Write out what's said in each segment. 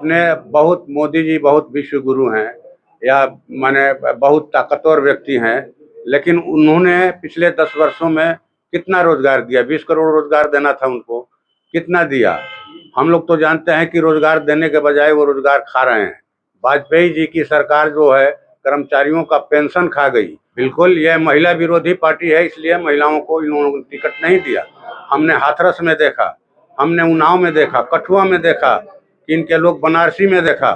आपने बहुत मोदी जी बहुत विश्व गुरु हैं या माने बहुत ताकतवर व्यक्ति हैं, लेकिन उन्होंने पिछले 10 वर्षों में कितना रोजगार दिया? 20 करोड़ रोजगार देना था उनको, कितना दिया? हम लोग तो जानते हैं कि रोजगार देने के बजाय वो रोजगार खा रहे हैं। वाजपेयी जी की सरकार जो है कर्मचारियों का पेंशन खा गई। बिल्कुल यह महिला विरोधी पार्टी है, इसलिए महिलाओं को इन लोगों ने टिकट नहीं दिया। हमने हाथरस में देखा, हमने उन्नाव में देखा, कठुआ में देखा कि इनके लोग, बनारसी में देखा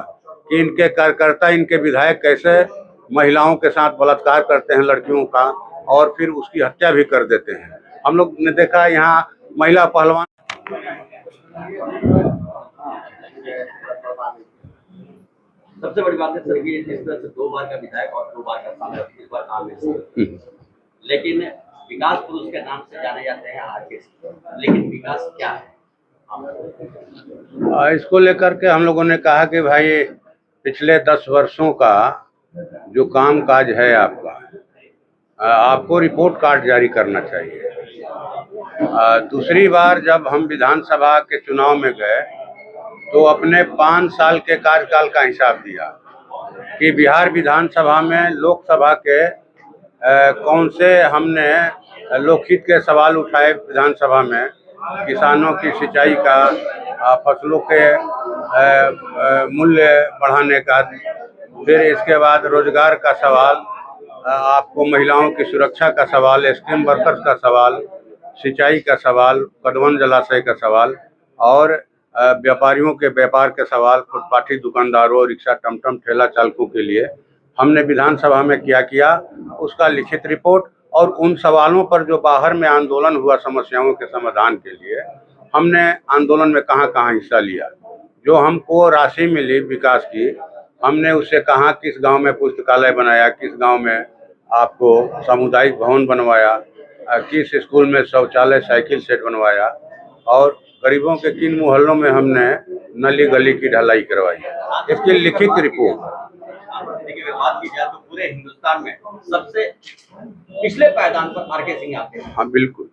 कि इनके कार्यकर्ता, इनके विधायक कैसे महिलाओं के साथ बलात्कार करते हैं लड़कियों का, और फिर उसकी हत्या भी कर देते हैं। हम लोग ने देखा यहाँ महिला पहलवान। सबसे बड़ी बात है सर कि जिस तरह से 2 बार का विधायक और 2 बार का सांसद इस बार कांग्रेस, लेकिन विकास पुरुष के नाम से जाने जाते हैं आरके, लेकिन विकास क्या है? इसको लेकर के हम लोगों ने कहा कि भाई पिछले 10 वर्षों का जो काम काज है आपका, आपको रिपोर्ट कार्ड जारी करना चाहिए। दूसरी बार जब हम विधानसभा के चुनाव में गए तो अपने 5 साल के कार्यकाल का हिसाब दिया कि बिहार विधानसभा में लोकसभा के कौन से हमने लोकहित के सवाल उठाए विधानसभा में, किसानों की सिंचाई का, फसलों के मूल्य बढ़ाने का, फिर इसके बाद रोजगार का सवाल, आपको महिलाओं की सुरक्षा का सवाल, स्कीम वर्कर्स का सवाल, सिंचाई का सवाल, कदवन जलाशय का सवाल, और व्यापारियों के व्यापार के सवाल, फुटपाथी दुकानदारों, रिक्शा, टमटम, ठेला चालकों के लिए हमने विधानसभा में क्या किया उसका लिखित रिपोर्ट, और उन सवालों पर जो बाहर में आंदोलन हुआ समस्याओं के समाधान के लिए, हमने आंदोलन में कहाँ कहाँ हिस्सा लिया। जो हमको राशि मिली विकास की, हमने उससे कहाँ किस गांव में पुस्तकालय बनाया, किस गांव में आपको सामुदायिक भवन बनवाया, किस स्कूल में शौचालय साइकिल सेट बनवाया, और गरीबों के किन मोहल्लों में हमने नली गली की ढलाई करवाई, इसकी लिखित रिपोर्ट। देखिए, बात की जाए तो पूरे हिंदुस्तान में सबसे पिछले पायदान पर आरके सिंह आते हैं। हाँ बिल्कुल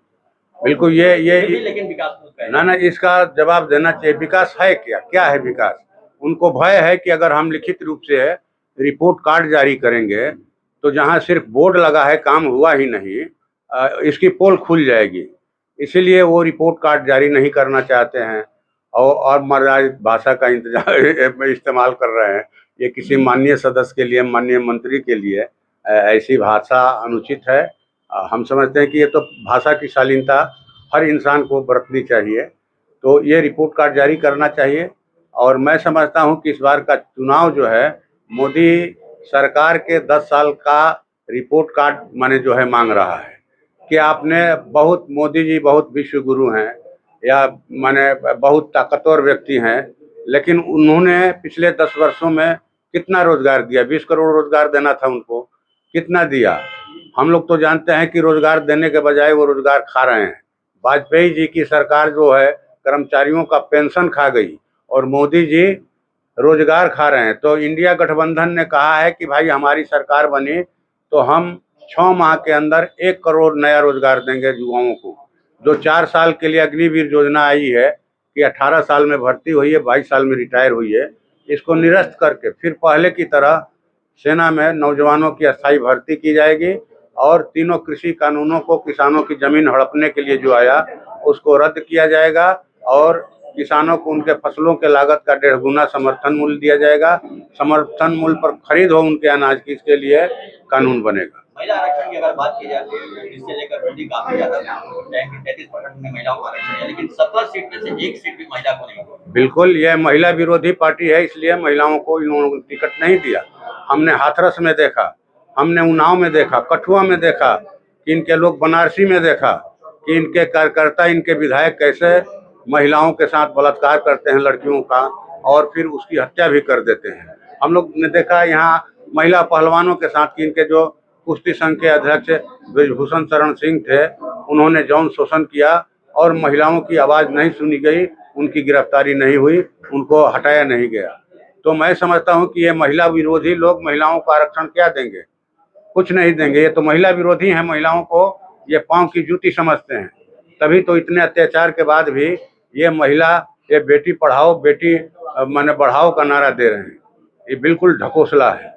बिल्कुल, ये लेकिन विकास ना इसका जवाब देना चाहिए। विकास है क्या? क्या है विकास? उनको भय है कि अगर हम लिखित रूप से रिपोर्ट कार्ड जारी करेंगे तो जहां सिर्फ बोर्ड लगा है, काम हुआ ही नहीं, इसकी पोल खुल जाएगी, इसीलिए वो रिपोर्ट कार्ड जारी नहीं करना चाहते हैं और मर्यादित भाषा का इस्तेमाल कर रहे हैं। ये किसी माननीय सदस्य के लिए, माननीय मंत्री के लिए ऐसी भाषा अनुचित है। हम समझते हैं कि ये तो भाषा की शालीनता हर इंसान को बरतनी चाहिए, तो ये रिपोर्ट कार्ड जारी करना चाहिए। और मैं समझता हूं कि इस बार का चुनाव जो है मोदी सरकार के 10 साल का रिपोर्ट कार्ड माने जो है मांग रहा है कि आपने बहुत, मोदी जी बहुत विश्व गुरु हैं या माने बहुत ताकतवर व्यक्ति हैं, लेकिन उन्होंने पिछले 10 वर्षों में कितना रोजगार दिया? 20 करोड़ रोजगार देना था उनको, कितना दिया? हम लोग तो जानते हैं कि रोजगार देने के बजाय वो रोजगार खा रहे हैं। वाजपेयी जी की सरकार जो है कर्मचारियों का पेंशन खा गई और मोदी जी रोजगार खा रहे हैं। तो इंडिया गठबंधन ने कहा है कि भाई हमारी सरकार बनी तो हम 6 माह के अंदर 1 करोड़ नया रोजगार देंगे युवाओं को। जो 4 साल के लिए अग्निवीर योजना आई है कि 18 साल में भर्ती हुई है, 22 साल में रिटायर हुई है, इसको निरस्त करके फिर पहले की तरह सेना में नौजवानों की अस्थायी भर्ती की जाएगी, और तीनों कृषि कानूनों को, किसानों की जमीन हड़पने के लिए जो आया उसको रद्द किया जाएगा, और किसानों को उनके फसलों के लागत का 1.5 गुना समर्थन मूल्य दिया जाएगा। समर्थन मूल्य पर खरीद हो उनके अनाज की, इसके लिए कानून बनेगा। महिला आरक्षण की अगर बात की जाती है, जिससे लेकर मोदी काफी ज्यादा 33% में महिलाओं का आरक्षण है, लेकिन 17 सीट में से 1 सीट भी महिला को नहीं। बिल्कुल यह महिला विरोधी पार्टी है, इसलिए महिलाओं को इन लोगों ने टिकट नहीं दिया। हमने हाथरस में देखा, हमने उन्नाव में देखा, कठुआ में देखा कि इनके लोग, बनारसी में देखा कि इनके कार्यकर्ता, इनके विधायक कैसे महिलाओं के साथ बलात्कार करते हैं लड़कियों का, और फिर उसकी हत्या भी कर देते हैं। हम लोग ने देखा यहाँ महिला पहलवानों के साथ कि इनके जो कुश्ती संघ के अध्यक्ष ब्रिजभूषण शरण सिंह थे, उन्होंने यौन शोषण किया और महिलाओं की आवाज़ नहीं सुनी गई, उनकी गिरफ्तारी नहीं हुई, उनको हटाया नहीं गया। तो मैं समझता हूं कि ये महिला विरोधी लोग महिलाओं को आरक्षण क्या देंगे? कुछ नहीं देंगे। ये तो महिला विरोधी हैं, महिलाओं को ये पांव की जूती समझते हैं, तभी तो इतने अत्याचार के बाद भी ये महिला ये बेटी पढ़ाओ बेटी माने बढ़ाओ का नारा दे रहे हैं। ये बिल्कुल ढकोसला है।